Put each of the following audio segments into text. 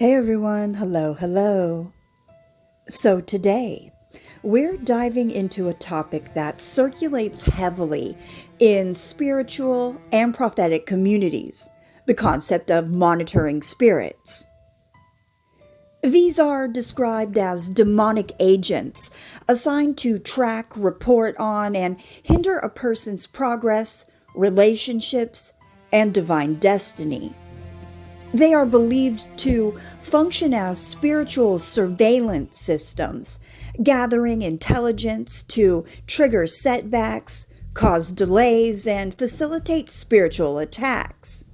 Hey everyone, hello, hello. So today, we're diving into a topic that circulates heavily in spiritual and prophetic communities, the concept of monitoring spirits. These are described as demonic agents assigned to track, report on, and hinder a person's progress, relationships, and divine destiny. They are believed to function as spiritual surveillance systems, gathering intelligence to trigger setbacks, cause delays, and facilitate spiritual attacks.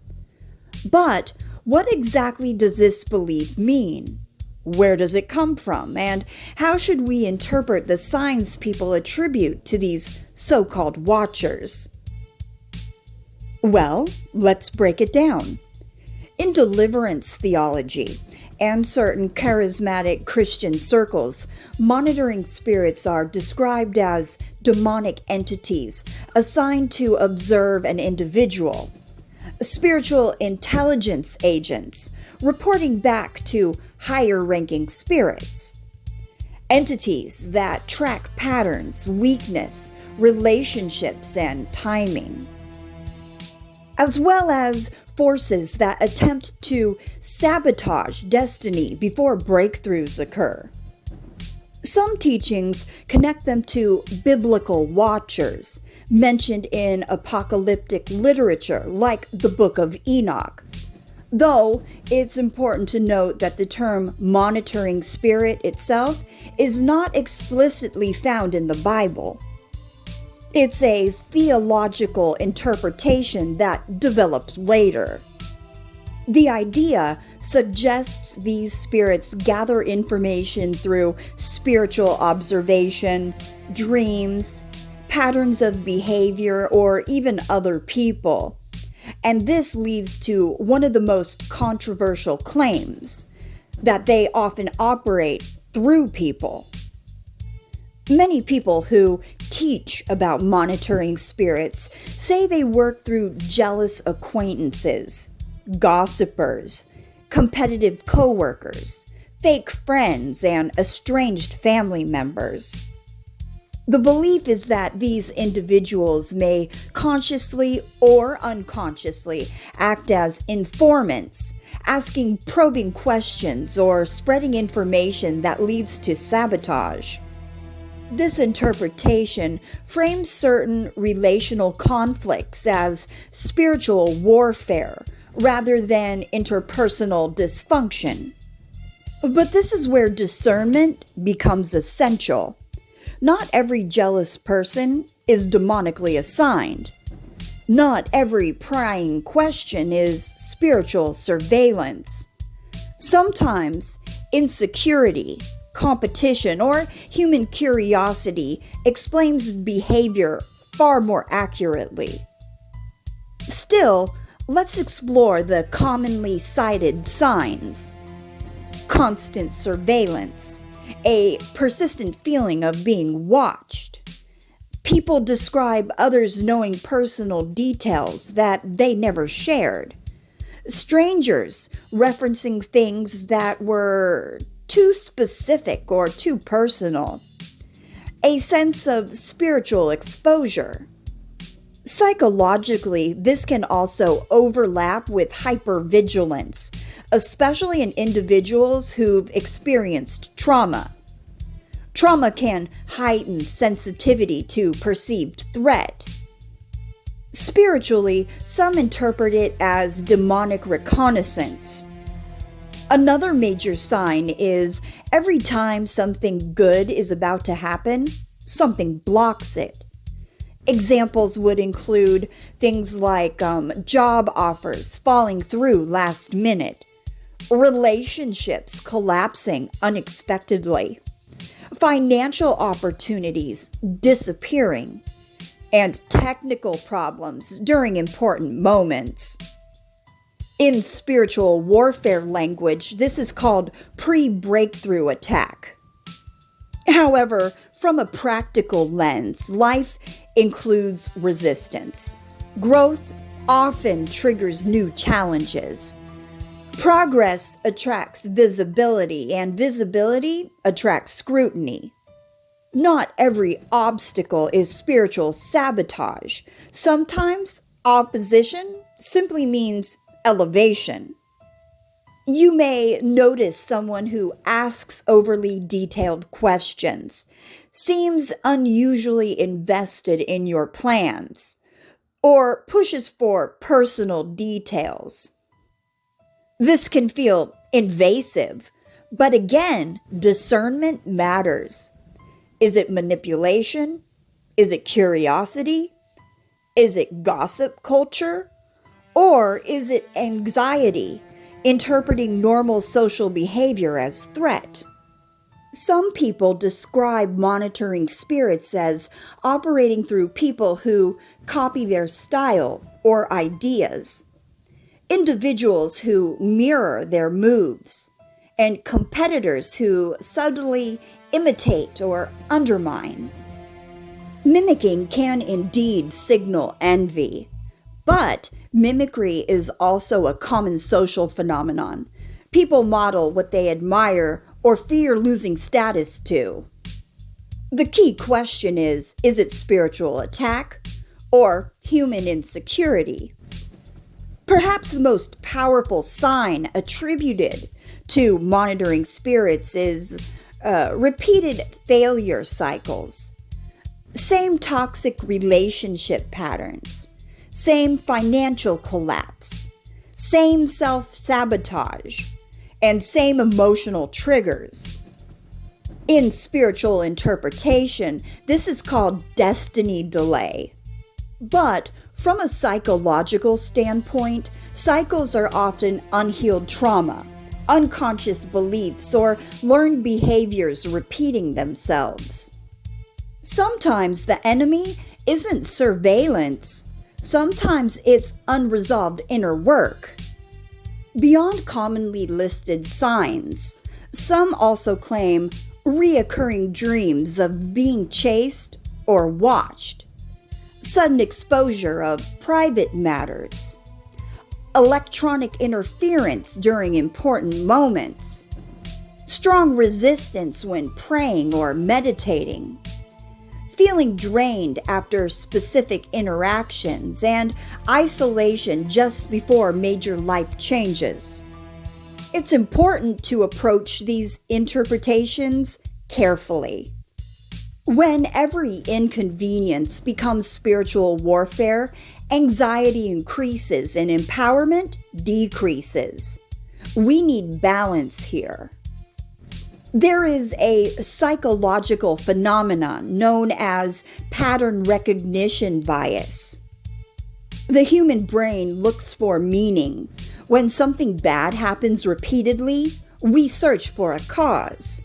But what exactly does this belief mean? Where does it come from? And how should we interpret the signs people attribute to these so-called watchers? Well, let's break it down. In deliverance theology and certain charismatic Christian circles, monitoring spirits are described as demonic entities assigned to observe an individual. Spiritual intelligence agents reporting back to higher-ranking spirits. Entities that track patterns, weakness, relationships, and timing, as well as forces that attempt to sabotage destiny before breakthroughs occur. Some teachings connect them to biblical watchers mentioned in apocalyptic literature like the Book of Enoch, though it's important to note that the term monitoring spirit itself is not explicitly found in the Bible. It's a theological interpretation that develops later. The idea suggests these spirits gather information through spiritual observation, dreams, patterns of behavior, or even other people. And this leads to one of the most controversial claims, that they often operate through people. Many people who teach about monitoring spirits say they work through jealous acquaintances, gossipers, competitive coworkers, fake friends, and estranged family members. The belief is that these individuals may consciously or unconsciously act as informants, asking probing questions or spreading information that leads to sabotage. This interpretation frames certain relational conflicts as spiritual warfare rather than interpersonal dysfunction. But this is where discernment becomes essential. Not every jealous person is demonically assigned. Not every prying question is spiritual surveillance. Sometimes insecurity, competition, or human curiosity explains behavior far more accurately. Still, let's explore the commonly cited signs. Constant surveillance, a persistent feeling of being watched. People describe others knowing personal details that they never shared. Strangers referencing things that were too specific or too personal. A sense of spiritual exposure. Psychologically, this can also overlap with hypervigilance, especially in individuals who've experienced trauma. Trauma can heighten sensitivity to perceived threat. Spiritually, some interpret it as demonic reconnaissance. Another major sign is every time something good is about to happen, something blocks it. Examples would include things like job offers falling through last minute, relationships collapsing unexpectedly, financial opportunities disappearing, and technical problems during important moments. In spiritual warfare language, this is called pre-breakthrough attack. However, from a practical lens, life includes resistance. Growth often triggers new challenges. Progress attracts visibility, and visibility attracts scrutiny. Not every obstacle is spiritual sabotage. Sometimes opposition simply means elevation. You may notice someone who asks overly detailed questions, seems unusually invested in your plans, or pushes for personal details. This can feel invasive, but again, discernment matters. Is it manipulation? Is it curiosity? Is it gossip culture? Or is it anxiety, interpreting normal social behavior as threat? Some people describe monitoring spirits as operating through people who copy their style or ideas, individuals who mirror their moves, and competitors who subtly imitate or undermine. Mimicking can indeed signal envy, but mimicry is also a common social phenomenon. People model what they admire or fear losing status to. The key question is it spiritual attack or human insecurity? Perhaps the most powerful sign attributed to monitoring spirits is repeated failure cycles, same toxic relationship patterns, same financial collapse, same self-sabotage, and same emotional triggers. In spiritual interpretation, this is called destiny delay. But from a psychological standpoint, cycles are often unhealed trauma, unconscious beliefs, or learned behaviors repeating themselves. Sometimes the enemy isn't surveillance. Sometimes it's unresolved inner work. Beyond commonly listed signs, some also claim reoccurring dreams of being chased or watched, sudden exposure of private matters, electronic interference during important moments, strong resistance when praying or meditating, feeling drained after specific interactions, and isolation just before major life changes. It's important to approach these interpretations carefully. When every inconvenience becomes spiritual warfare, anxiety increases and empowerment decreases. We need balance here. There is a psychological phenomenon known as pattern recognition bias. The human brain looks for meaning. When something bad happens repeatedly, we search for a cause.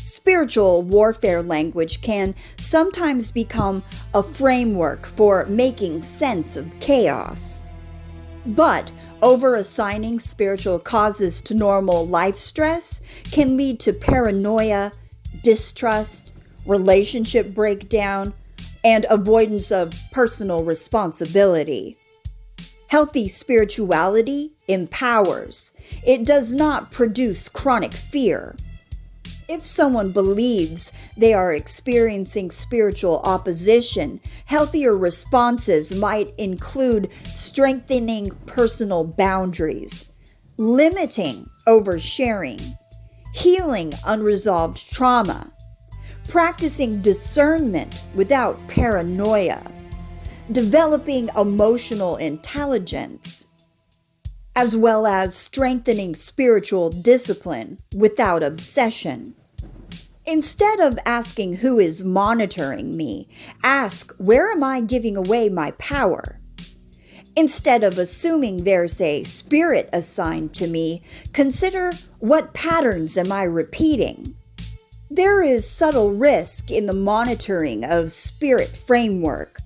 Spiritual warfare language can sometimes become a framework for making sense of chaos. But over-assigning spiritual causes to normal life stress can lead to paranoia, distrust, relationship breakdown, and avoidance of personal responsibility. Healthy spirituality empowers. It does not produce chronic fear. If someone believes they are experiencing spiritual opposition, healthier responses might include strengthening personal boundaries, limiting oversharing, healing unresolved trauma, practicing discernment without paranoia, developing emotional intelligence, as well as strengthening spiritual discipline without obsession. Instead of asking who is monitoring me, ask where am I giving away my power? Instead of assuming there's a spirit assigned to me, consider what patterns am I repeating? There is subtle risk in the monitoring of spirit framework.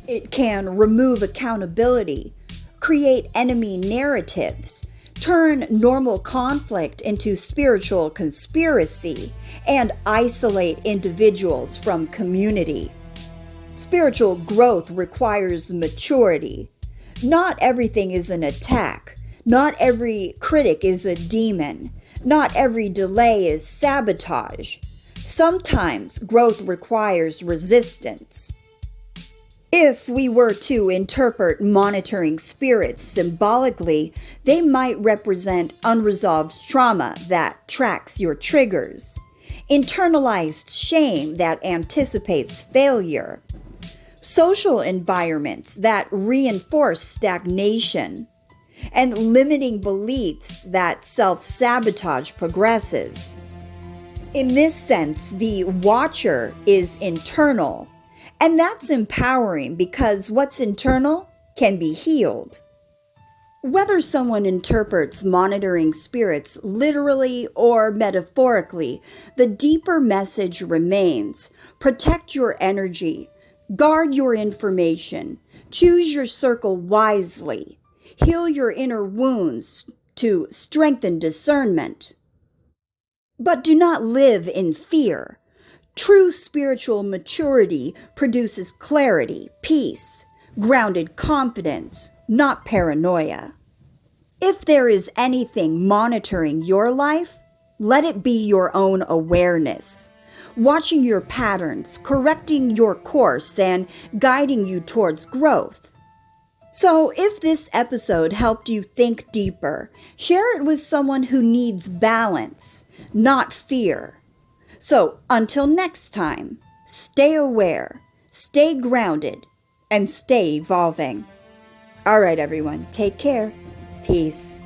It can remove accountability, create enemy narratives, turn normal conflict into spiritual conspiracy, and isolate individuals from community. Spiritual growth requires maturity. Not everything is an attack. Not every critic is a demon. Not every delay is sabotage. Sometimes growth requires resistance. If we were to interpret monitoring spirits symbolically, they might represent unresolved trauma that tracks your triggers, internalized shame that anticipates failure, social environments that reinforce stagnation, and limiting beliefs that self-sabotage progresses. In this sense, the watcher is internal, and that's empowering because what's internal can be healed. Whether someone interprets monitoring spirits literally or metaphorically, the deeper message remains: protect your energy, guard your information, choose your circle wisely, heal your inner wounds to strengthen discernment. But do not live in fear. True spiritual maturity produces clarity, peace, grounded confidence, not paranoia. If there is anything monitoring your life, let it be your own awareness, watching your patterns, correcting your course, and guiding you towards growth. So, if this episode helped you think deeper, share it with someone who needs balance, not fear. So, until next time, stay aware, stay grounded, and stay evolving. All right, everyone, take care. Peace.